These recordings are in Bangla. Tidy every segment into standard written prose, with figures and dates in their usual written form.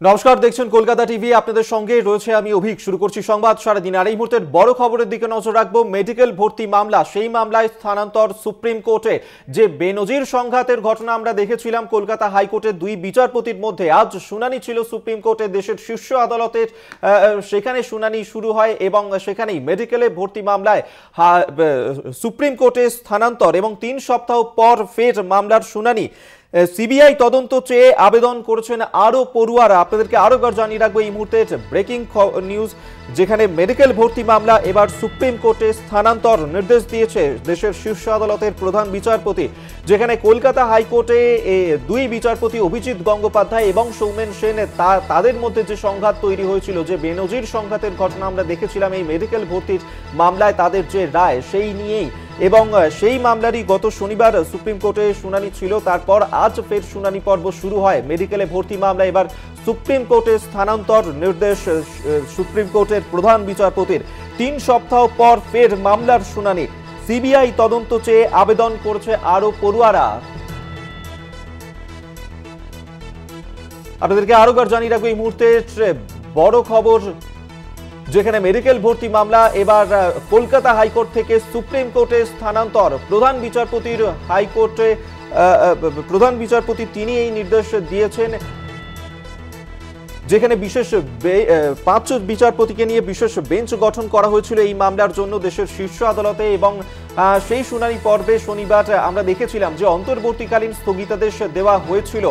নমস্কার, দেখছেন কলকাতা টিভি। আপনাদের সঙ্গে রয়েছে আমি অভিক। শুরু করছি সংবাদ সারাদিন। আর এই মুহূর্তের বড় খবরের দিকে নজর রাখবো। মেডিকেল ভর্তি মামলা, সেই মামলায় স্থানান্তর সুপ্রিম কোর্টে। যে বেনজির সংঘাতের ঘটনা আমরা দেখেছিলাম কলকাতা হাইকোর্টের দুই বিচারপতির মধ্যে, আজ শুনানি ছিল সুপ্রিম কোর্টে, দেশের শীর্ষ আদালতের। সেখানে শুনানি শুরু হয় এবং সেখানেই মেডিকেলে ভর্তি মামলায় সুপ্রিম কোর্টে স্থানান্তর এবং 3 সপ্তাহ পর ফের মামলার শুনানি। সিবিআই তদন্ত চেয়ে আবেদন করেছেন আরও পড়ুয়ারা। আপনাদেরকে আরও একবার জানিয়ে রাখবো এই মুহূর্তে ব্রেকিং নিউজ, যেখানে মেডিকেল ভর্তি মামলা এবার সুপ্রিম কোর্টে স্থানান্তর নির্দেশ দিয়েছে দেশের শীর্ষ আদালতের প্রধান বিচারপতি। যেখানে কলকাতা হাইকোর্টে দুই বিচারপতি অভিজিৎ গঙ্গোপাধ্যায় এবং সৌমেন সেন, তাদের মধ্যে যে সংঘাত তৈরি হয়েছিল, যে বেনজির সংঘাতের ঘটনা আমরা দেখেছিলাম এই মেডিকেল ভর্তির মামলায়, তাদের যে রায় সেই নিয়েই এবং সেই মামলারই গত শনিবার সুপ্রিম কোর্টে শুনানি ছিল। তারপর আজ ফের শুনানি পর্ব শুরু হয় মেডিকেলে ভর্তি মামলা। এবার সুপ্রিম কোর্টে স্থানান্তর নির্দেশ সুপ্রিম কোর্টের প্রধান বিচারপতির। 3 সপ্তাহ পর ফের মামলার শুনানি। সিবিআই তদন্ত চেয়ে আবেদন করেছে আরও পড়ুয়ারা। আপনাদেরকে আরো একবার জানিয়ে রাখবো এই মুহূর্তে বড় খবর, যেখানে মেডিকেল ভর্তি মামলা এবার কলকাতা হাইকোর্ট থেকে সুপ্রিম কোর্টে স্থানান্তর। প্রধান বিচারপতির হাইকোর্টে প্রধান বিচারপতি তিনি এই নির্দেশ দিয়েছেন, যেখানে বিশেষ 5 বিচারপতিকে নিয়ে বিশেষ বেঞ্চ গঠন করা হয়েছিল এই মামলার জন্য দেশের শীর্ষ আদালতে। এবং সেই শুনানি পর্বে শনিবার আমরা দেখেছিলাম যে অন্তর্বর্তীকালীন স্থগিতাদেশ দেওয়া হয়েছিল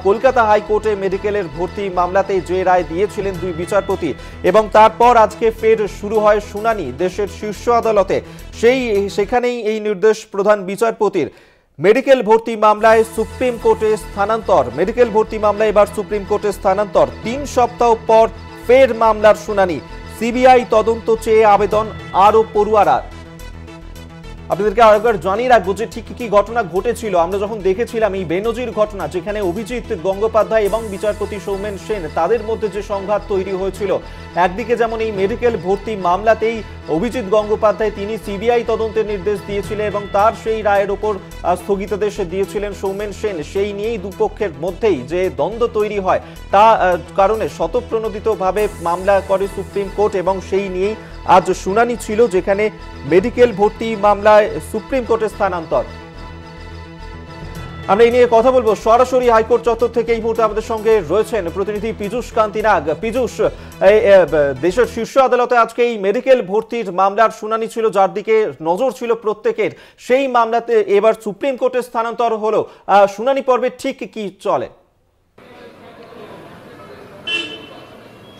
কলকাতা হাইকোর্টে মেডিকেলের ভর্তি মামলাতে, যে রায় দিয়েছিলেন দুই বিচারপতি। এবং তারপর আজকে ফের শুরু হয় শুনানি দেশের শীর্ষ আদালতে। সেখানেই এই নির্দেশ প্রধান বিচারপতির। মেডিকেল ভর্তি মামলায় সুপ্রিম কোর্টে স্থানান্তর। মেডিকেল ভর্তি মামলায় এবার সুপ্রিম কোর্টে স্থানান্তর। 3 সপ্তাহ পর ফের মামলার শুনানি। সিবিআই তদন্ত চেয়ে আবেদন আরও পড়ুয়ারা। আপনাদেরকে আরেকবার জানিয়ে রাখবো যে ঠিক কি ঘটনা ঘটেছিল। আমরা যখন দেখেছিলাম এই বেনজির ঘটনা, যেখানে অভিজিৎ গঙ্গোপাধ্যায় এবং বিচারপতি সৌমেন সেন, তাদের মধ্যে যে সংঘাত তৈরি হয়েছিল, একদিকে যেমন এই মেডিকেল ভর্তি মামলাতেই অভিজিৎ গঙ্গোপাধ্যায় তিনি সিবিআই তদন্তের নির্দেশ দিয়েছিলেন এবং তার সেই রায়ের ওপর স্থগিতাদেশ দিয়েছিলেন সৌমেন সেন। সেই নিয়েই দুপক্ষের মধ্যেই যে দ্বন্দ্ব তৈরি হয়, তা কারণে স্বতঃপ্রণোদিতভাবে মামলা করে সুপ্রিম কোর্ট এবং সেই নিয়েই আজ শুনানি ছিল, যেখানে মেডিকেল ভর্তি মামলায় সুপ্রিম কোর্টে স্থানান্তর। আমরা এই নিয়ে কথা বলবো সরাসরি হাইকোর্ট চত্বর থেকে। এই মুহূর্তে আমাদের সঙ্গে রয়েছেন প্রতিনিধি পীযূষ কান্তি নাগ। পীযূষ, দেশের শীর্ষ আদালতে আজকে এই মেডিকেল ভর্তির মামলার শুনানি ছিল, যার দিকে নজর ছিল প্রত্যেকের। সেই মামলাতে এবার সুপ্রিম কোর্টে স্থানান্তর হলো। শুনানি পর্বে ঠিক কি চলে?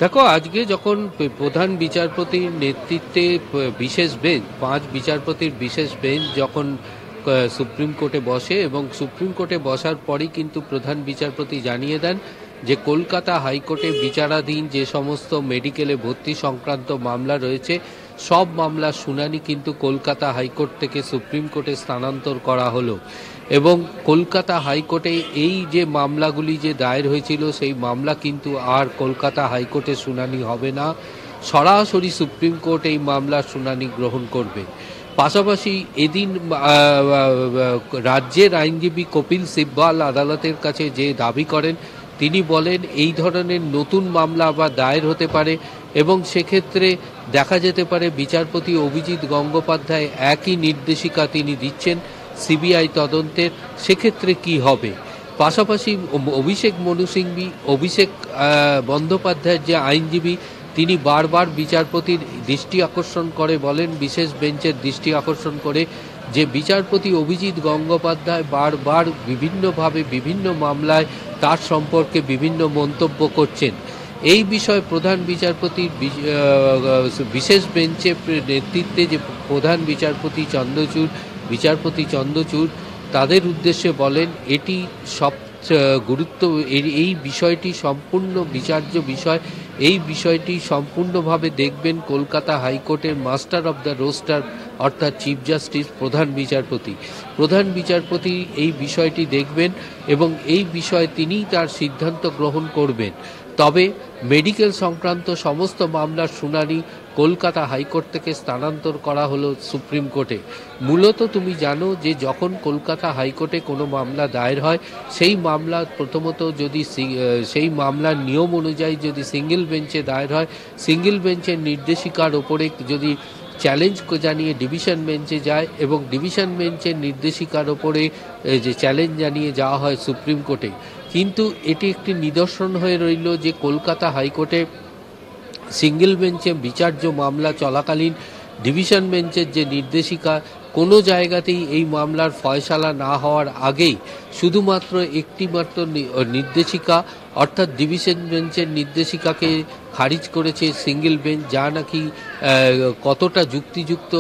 দেখো, আজকে যখন প্রধান বিচারপতির নেতৃত্বে বিশেষ বেঞ্চ, 5 বিচারপতির বিশেষ বেঞ্চ যখন সুপ্রিম কোর্টে বসে এবং সুপ্রিম কোর্টে বসার পরই কিন্তু প্রধান বিচারপতি জানিয়ে দেন যে কলকাতা হাইকোর্টে বিচারাধীন যে সমস্ত মেডিকেলে ভর্তি সংক্রান্ত মামলা রয়েছে, সব মামলার শুনানি কিন্তু কলকাতা হাইকোর্ট থেকে সুপ্রিম কোর্টে স্থানান্তর করা হলো। এবং কলকাতা হাইকোর্টে এই যে মামলাগুলি যে দায়ের হয়েছিল, সেই মামলা কিন্তু আর কলকাতা হাইকোর্টে শুনানি হবে না, সরাসরি সুপ্রিম কোর্ট এই মামলার শুনানি গ্রহণ করবে। পাশাপাশি এদিন রাজ্যের আইনজীবী কপিল সিব্বাল আদালতের কাছে যে দাবি করেন, তিনি বলেন এই ধরনের নতুন মামলা আবার দায়ের হতে পারে এবং সেক্ষেত্রে দেখা যেতে পারে বিচারপতি অভিজিৎ গঙ্গোপাধ্যায় একই নির্দেশিকা তিনি দিচ্ছেন সিবিআই তদন্তের, সেক্ষেত্রে কি হবে। পাশাপাশি অভিষেক বন্দ্যোপাধ্যায়ের যে আইনজীবী, তিনি বারবার বিচারপতির দৃষ্টি আকর্ষণ করে বলেন, বিশেষ বেঞ্চের দৃষ্টি আকর্ষণ করে, যে বিচারপতি অভিজিৎ গঙ্গোপাধ্যায় বারবার বিভিন্নভাবে বিভিন্ন মামলায় তার সম্পর্কে বিভিন্ন মন্তব্য করছেন। এই বিষয়ে প্রধান বিচারপতির বিশেষ বেঞ্চের নেতৃত্বে যে প্রধান বিচারপতি চন্দ্রচূড় তাদের উদ্দেশ্যে বলেন, এটি সব এই বিষয়টি সম্পূর্ণ বিচার্য বিষয়। এই বিষয়টি সম্পূর্ণভাবে দেখবেন কলকাতা হাইকোর্টের মাস্টার অব দ্য রোস্টার অর্থাৎ চিফ জাস্টিস প্রধান বিচারপতি এই বিষয়টি দেখবেন এবং এই বিষয়ে তিনিই তার সিদ্ধান্ত গ্রহণ করবেন। তবে মেডিকেল সংক্রান্ত সমস্ত মামলার শুনানি কলকাতা হাইকোর্ট থেকে স্থানান্তর করা হলো সুপ্রিম কোর্টে। মূলত তুমি জানো যে যখন কলকাতা হাইকোর্টে কোনো মামলা দায়ের হয়, সেই মামলা প্রথমত যদি সেই মামলার নিয়ম অনুযায়ী যদি সিঙ্গেল বেঞ্চে দায়ের হয়, সিঙ্গেল বেঞ্চের নির্দেশিকার ওপরে যদি চ্যালেঞ্জ জানিয়ে ডিভিশন বেঞ্চে যায় এবং ডিভিশন বেঞ্চের নির্দেশিকার ওপরে যে চ্যালেঞ্জ জানিয়ে যাওয়া হয় সুপ্রিম কোর্টে। কিন্তু এটি একটি নিদর্শন হয়ে রইল যে কলকাতা হাইকোর্টে সিঙ্গেল বেঞ্চে বিচার্য মামলা চলাকালীন ডিভিশন বেঞ্চের যে নির্দেশিকা, কোনো জায়গাতেই এই মামলার ফয়সালা না হওয়ার আগেই শুধুমাত্র একটিমাত্র নির্দেশিকা অর্থাৎ ডিভিশন বেঞ্চের নির্দেশিকাকে খারিজ করেছে সিঙ্গেল বেঞ্চ, যা নাকি কতটা যুক্তিযুক্ত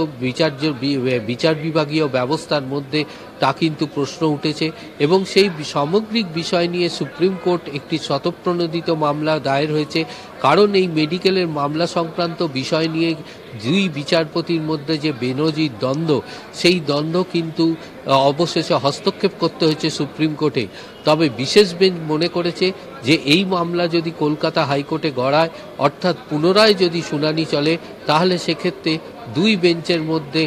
বিচার বিভাগীয় ব্যবস্থার মধ্যে তা কিন্তু প্রশ্ন উঠেছে। এবং সেই সামগ্রিক বিষয় নিয়ে সুপ্রিম কোর্ট একটি স্বতঃপ্রণোদিত মামলা দায়ের হয়েছে, কারণ এই মেডিকেলের মামলা সংক্রান্ত বিষয় নিয়ে দুই বিচারপতির মধ্যে যে বেনজির দ্বন্দ্ব, সেই দ্বন্দ্ব কিন্তু অবশেষে হস্তক্ষেপ করতে হয়েছে সুপ্রিম কোর্টে। তবে বিশেষ বেঞ্চ মনে করেছে যে এই মামলা যদি কলকাতা হাইকোর্টে গড়ায়, অর্থাৎ পুনরায় যদি শুনানি চলে, তাহলে সেক্ষেত্রে দুই বেঞ্চের মধ্যে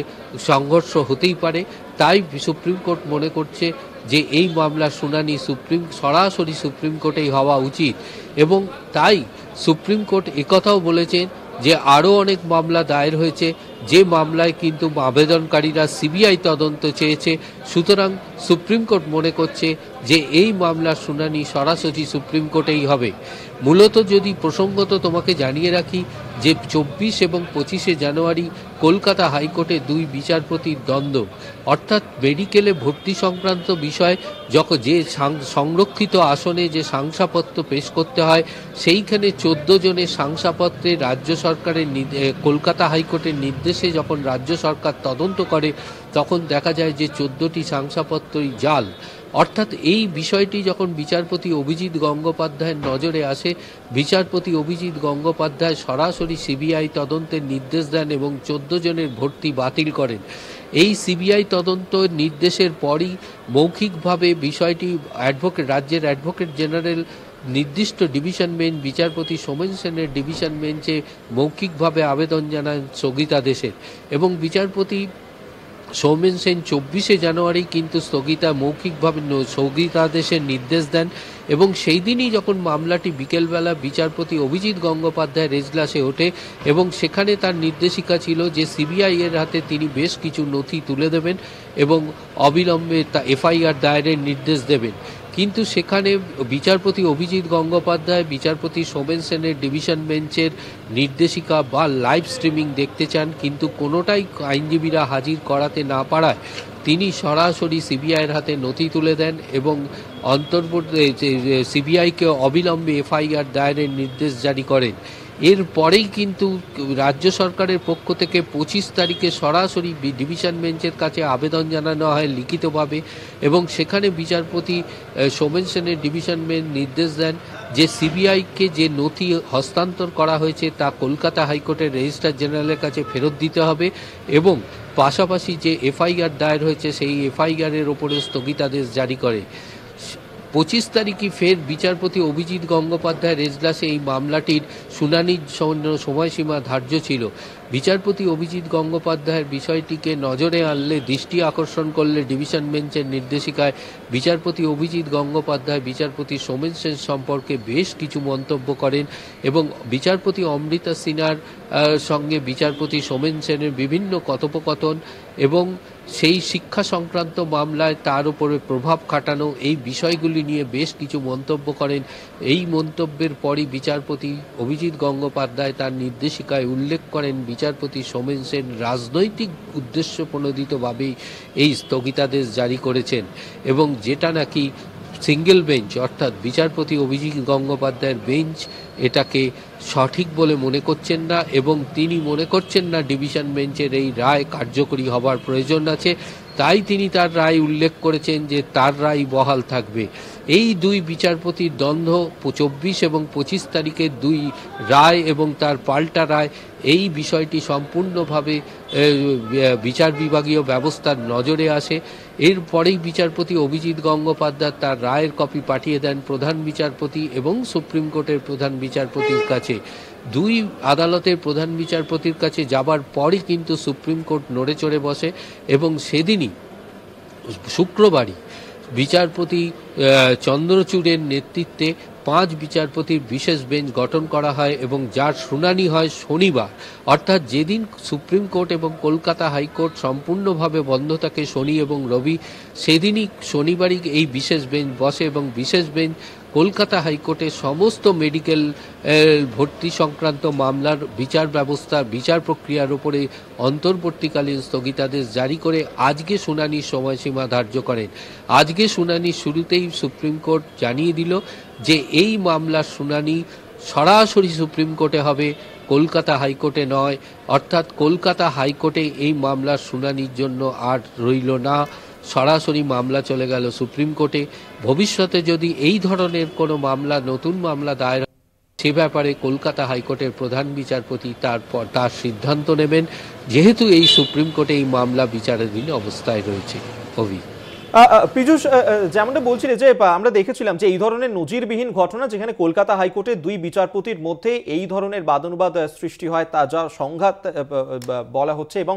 সংঘর্ষ হতেই পারে। তাই সুপ্রিম কোর্ট মনে করছে যে এই মামলার শুনানি সরাসরি সুপ্রিম কোর্টেই হওয়া উচিত। এবং তাই সুপ্রিম কোর্ট একথাও বলেছেন যে আরও অনেক মামলা দায়ের হয়েছে, যে মামলায় কিন্তু আবেদনকারীরা সিবিআই তদন্ত চেয়েছে। সুতরাং সুপ্রিম কোর্ট মনে করছে যে এই মামলার শুনানি সরাসরি সুপ্রিম কোর্টেই হবে। মূলত যদি প্রসঙ্গত তোমাকে জানিয়ে রাখি যে 24 এবং 25শে জানুয়ারি কলকাতা হাইকোর্টে দুই বিচারপতির দ্বন্দ্ব, অর্থাৎ মেডিকেলে ভর্তি সংক্রান্ত বিষয় যে সংরক্ষিত আসনে যে শংসাপত্র পেশ করতে হয়, সেইখানে 14 জনের শংসাপত্রে রাজ্য সরকারের কলকাতা হাইকোর্টের নির্দেশে যখন রাজ্য সরকার তদন্ত করে, তখন দেখা যায় যে 14টি শংসাপত্রই জাল। অর্থাৎ এই বিষয়টি যখন বিচারপতি অভিজিৎ গঙ্গোপাধ্যায়ের নজরে আসে, বিচারপতি অভিজিৎ গঙ্গোপাধ্যায় সরাসরি সিবিআই তদন্তের নির্দেশ দেন এবং 14 জনের ভর্তি বাতিল করেন। এই সিবিআই তদন্ত নির্দেশের পরই মৌখিকভাবে বিষয়টি রাজ্যের অ্যাডভোকেট জেনারেল নির্দিষ্ট ডিভিশন বেঞ্চ বিচারপতি সোমেন সেনের ডিভিশন বেঞ্চে মৌখিকভাবে আবেদন জানান স্থগিতাদেশের, এবং বিচারপতি সৌমেন সেন 24শে জানুয়ারি কিন্তু মৌখিকভাবে স্থগিতাদেশের নির্দেশ দেন। এবং সেই দিনই যখন মামলাটি বিকেলবেলা বিচারপতি অভিজিৎ গঙ্গোপাধ্যায়ের এজলাসে ওঠে, এবং সেখানে তার নির্দেশিকা ছিল যে সিবিআই এর হাতে তিনি বেশ কিছু নথি তুলে দেবেন এবং অবিলম্বে এফআইআর দায়েরের নির্দেশ দেবেন। কিন্তু সেখানে বিচারপতি অভিজিৎ গঙ্গোপাধ্যায় বিচারপতি সোমেন সেনের ডিভিশন বেঞ্চের নির্দেশিকা বা লাইভ স্ট্রিমিং দেখতে চান, কিন্তু কোনোটাই আইনজীবীরা হাজির করাতে না পারায় তিনি সরাসরি সিবিআইয়ের হাতে নথি তুলে দেন এবং সিবিআইকে অবিলম্বে এফআইআর দায়েরের নির্দেশ জারি করেন। এরপরেই কিন্তু রাজ্য সরকারের পক্ষ থেকে 25 তারিখে সরাসরি ডিভিশন বেঞ্চের কাছে আবেদন জানানো হয় লিখিতভাবে, এবং সেখানে বিচারপতি সোমেন সেনের ডিভিশন বেঞ্চ নির্দেশ দেন যে সিবিআইকে যে নথি হস্তান্তর করা হয়েছে তা কলকাতা হাইকোর্টের রেজিস্ট্রার জেনারেলের কাছে ফেরত দিতে হবে, এবং পাশাপাশি যে এফআইআর দায়ের হয়েছে সেই এফআইআরের ওপরে স্থগিতাদেশ জারি করে। 25 তারিখে ফের বিচারপতি অভিজিৎ গঙ্গোপাধ্যায়ের এজলাসে এই মামলাটির শুনানির সময়সীমা ধার্য ছিল। বিচারপতি অভিজিৎ গঙ্গোপাধ্যায়ের বিষয়টিকে নজরে আনলে, দৃষ্টি আকর্ষণ করলে ডিভিশন বেঞ্চের নির্দেশিকায় বিচারপতি অভিজিৎ গঙ্গোপাধ্যায় বিচারপতি সোমেন সেন সম্পর্কে বেশ কিছু মন্তব্য করেন, এবং বিচারপতি অমৃতা সিনহার সঙ্গে বিচারপতি সোমেন সেনের বিভিন্ন কথোপকথন এবং সেই শিক্ষা সংক্রান্ত মামলায় তার উপরে প্রভাব খাটানো, এই বিষয়গুলি নিয়ে বেশ কিছু মন্তব্য করেন। এই মন্তব্যের পরই বিচারপতি অভিজিৎ গঙ্গোপাধ্যায় তার নির্দেশিকায় উল্লেখ করেন বিচারপতি সোমেন সেন রাজনৈতিক উদ্দেশ্য প্রণোদিতভাবেই এই স্থগিতাদেশ জারি করেছেন, এবং যেটা নাকি সিঙ্গেল বেঞ্চ অর্থাৎ বিচারপতি অভিজিৎ গঙ্গোপাধ্যায়ের বেঞ্চ এটাকে সঠিক বলে মনে করছেন না, এবং তিনি মনে করছেন না ডিভিশন বেঞ্চের এই রায় কার্যকরী হবার প্রয়োজন আছে। তাই তিনি তার রায় উল্লেখ করেছেন যে তার রায় বহাল থাকবে। এই দুই বিচারপতির দ্বন্দ্ব 24 এবং 25 তারিখের দুই রায় এবং তার পাল্টা রায়, এই বিষয়টি সম্পূর্ণভাবে বিচার বিভাগীয় ব্যবস্থার নজরে আসে। এরপরেই বিচারপতি অভিজিৎ গঙ্গোপাধ্যায় তার রায়ের কপি পাঠিয়ে দেন প্রধান বিচারপতি এবং সুপ্রিম কোর্টের প্রধান বিচারপতির কাছে। দুই আদালতের প্রধান বিচারপতির কাছে যাবার পরই কিন্তু সুপ্রিম কোর্ট নড়ে চড়ে বসে এবং সেদিনই শুক্রবারই বিচারপতি চন্দ্রচূড়ের নেতৃত্বে 5 বিচারপতির বিশেষ বেঞ্চ গঠন করা হয় এবং যার শুনানি হয় শনিবার, অর্থাৎ যেদিন সুপ্রিম কোর্ট এবং কলকাতা হাইকোর্ট সম্পূর্ণভাবে বন্ধ থাকে শনি এবং রবি, সেদিনই শনিবারই এই বিশেষ বেঞ্চ বসে এবং বিশেষ বেঞ্চ কলকাতা হাইকোর্টের সমস্ত মেডিকেল ভর্তি সংক্রান্ত মামলার বিচার ব্যবস্থা বিচার প্রক্রিয়ার উপরে অন্তর্বর্তীকালীন স্থগিতাদেশ জারি করে আজকে শুনানির সময়সীমা ধার্য করেন। আজকে শুনানির শুরুতেই সুপ্রিম কোর্ট জানিয়ে দিল যে এই মামলার শুনানি সরাসরি সুপ্রিম কোর্টে হবে, কলকাতা হাইকোর্টে নয়। অর্থাৎ কলকাতা হাইকোর্টে এই মামলার শুনানির জন্য আর রইল না, সরাসরি মামলা চলে গেল সুপ্রিম কোর্টে। ভবিষ্যতে যদি এই ধরনের কোনো মামলা, নতুন মামলা দায়ের হয়, সে ব্যাপারে কলকাতা হাইকোর্টের প্রধান বিচারপতি তার সিদ্ধান্ত নেবেন, যেহেতু এই সুপ্রিম কোর্টে এই মামলা বিচারাধীন অবস্থায় রয়েছে। পীযূষ, যেমনটা বলছিলে যে আমরা দেখেছিলাম যে এই ধরনের নজিরবিহীন ঘটনা, যেখানে কলকাতা হাইকোর্টের দুই বিচারপতির মধ্যে এই ধরনের বাদানুবাদ সৃষ্টি হয়, তা যা সংঘাত বলা হচ্ছে, এবং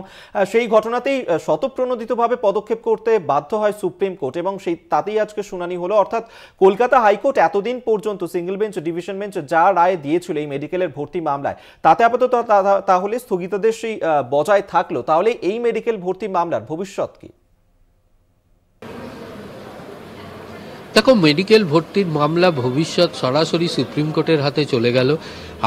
সেই ঘটনাতেই স্বতঃপ্রণোদিতভাবে পদক্ষেপ করতে বাধ্য হয় সুপ্রিম কোর্ট এবং তাতেই আজকে শুনানি হলো। অর্থাৎ কলকাতা হাইকোর্ট এতদিন পর্যন্ত সিঙ্গেল বেঞ্চ, ডিভিশন বেঞ্চ যা রায় দিয়েছিল এই মেডিকেলের ভর্তি মামলায়, তাতে আপাতত তাহলে স্থগিতাদেশ বজায় থাকলো। তাহলে এই মেডিকেল ভর্তি মামলার ভবিষ্যৎ কি? দেখো, মেডিকেল ভর্তির মামলা ভবিষ্যৎ সরাসরি সুপ্রিম কোর্টের হাতে চলে গেল।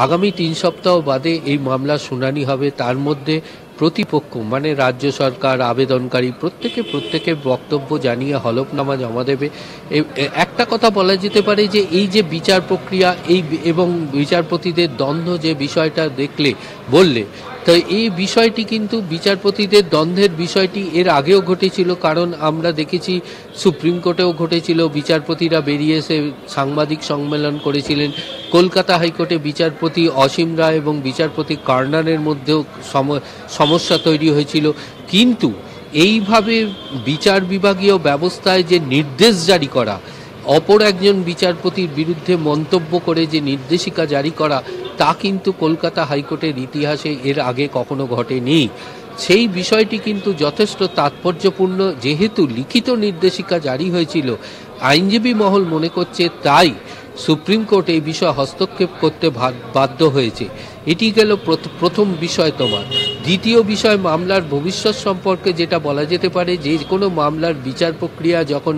আগামী 3 সপ্তাহ বাদে এই মামলার শুনানি হবে। তার মধ্যে প্রতিপক্ষ মানে রাজ্য সরকার, আবেদনকারী প্রত্যেকে বক্তব্য জানিয়ে হলফনামা জমা দেবে। একটা কথা বলা যেতে পারে যে এই যে বিচার প্রক্রিয়া এবং বিচারপতিদের দ্বন্দ্ব, যে বিষয়টা বললে, তো এই বিষয়টি কিন্তু বিচারপতিদের দ্বন্দ্বের বিষয়টি এর আগেও ঘটেছিল। কারণ আমরা দেখেছি সুপ্রিম কোর্টেও ঘটেছিল, বিচারপতিরা বেরিয়ে এসে সাংবাদিক সম্মেলন করেছিলেন। কলকাতা হাইকোর্টে বিচারপতি অসীম রায় এবং বিচারপতি কর্নারের মধ্যেও সমস্যা তৈরি হয়েছিল। কিন্তু এইভাবে বিচার বিভাগীয় ব্যবস্থায় যে নির্দেশ জারি করা, অপর একজন বিচারপতির বিরুদ্ধে মন্তব্য করে যে নির্দেশিকা জারি করা, তা কিন্তু কলকাতা হাইকোর্টের ইতিহাসে এর আগে কখনো ঘটেনি। সেই বিষয়টি কিন্তু যথেষ্ট তাৎপর্যপূর্ণ। যেহেতু লিখিত নির্দেশিকা জারি হয়েছিল, আইনজীবী মহল মনে করছে তাই সুপ্রিম কোর্ট এই বিষয়ে হস্তক্ষেপ করতে বাধ্য হয়েছে। এটি গেল প্রথম বিষয় তোমার। দ্বিতীয় বিষয়, মামলার ভবিষ্যৎ সম্পর্কে যেটা বলা যেতে পারে, যে কোনো মামলার বিচার প্রক্রিয়া যখন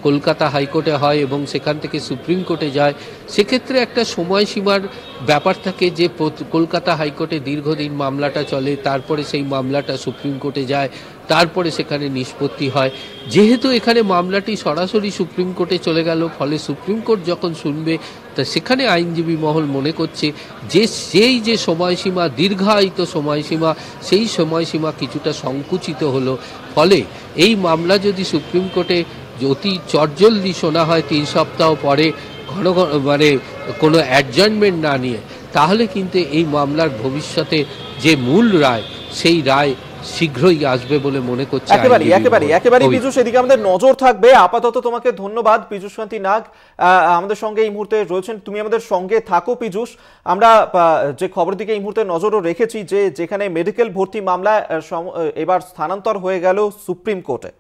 কলকাতা হাইকোর্টে হয় এবং সেখান থেকে সুপ্রিম কোর্টে যায়, সেক্ষেত্রে একটা সময়সীমার ব্যাপার থাকে যে কলকাতা হাইকোর্টে দীর্ঘদিন মামলাটা চলে, তারপরে সেই মামলাটা সুপ্রিম কোর্টে যায়, তারপরে সেখানে নিষ্পত্তি হয়। যেহেতু এখানে মামলাটি সরাসরি সুপ্রিম কোর্টে চলে গেল, ফলে সুপ্রিম কোর্ট যখন শুনবে, তা সেখানে আইনজীবী মহল মনে করছে যে যে সময়সীমা, দীর্ঘায়িত সময়সীমা, সেই সময়সীমা কিছুটা সংকুচিত হলো। ফলে এই মামলা যদি সুপ্রিম কোর্টে অতি চটজলদি শোনা হয় 3 সপ্তাহ পরে, মানে কোনো অ্যাডজার্নমেন্ট না নিয়ে, তাহলে কিন্তু এই মামলার ভবিষ্যতে যে মূল রায়, সেই রায় শীঘ্রই আসবে বলে মনে করছে। একেবারে পীযূষ, এদিকে আমাদের নজর থাকবে। আপাতত তোমাকে ধন্যবাদ পীযূষ কান্তি নাগ, আমাদের সঙ্গে এই মুহূর্তে রয়েছেন। তুমি আমাদের সঙ্গে থাকো পীযূষ। আমরা যে খবরের দিকে এই মুহূর্তে নজরও রেখেছি, যেখানে মেডিকেল ভর্তি মামলা এবার স্থানান্তর হয়ে গেল সুপ্রিম কোর্টে।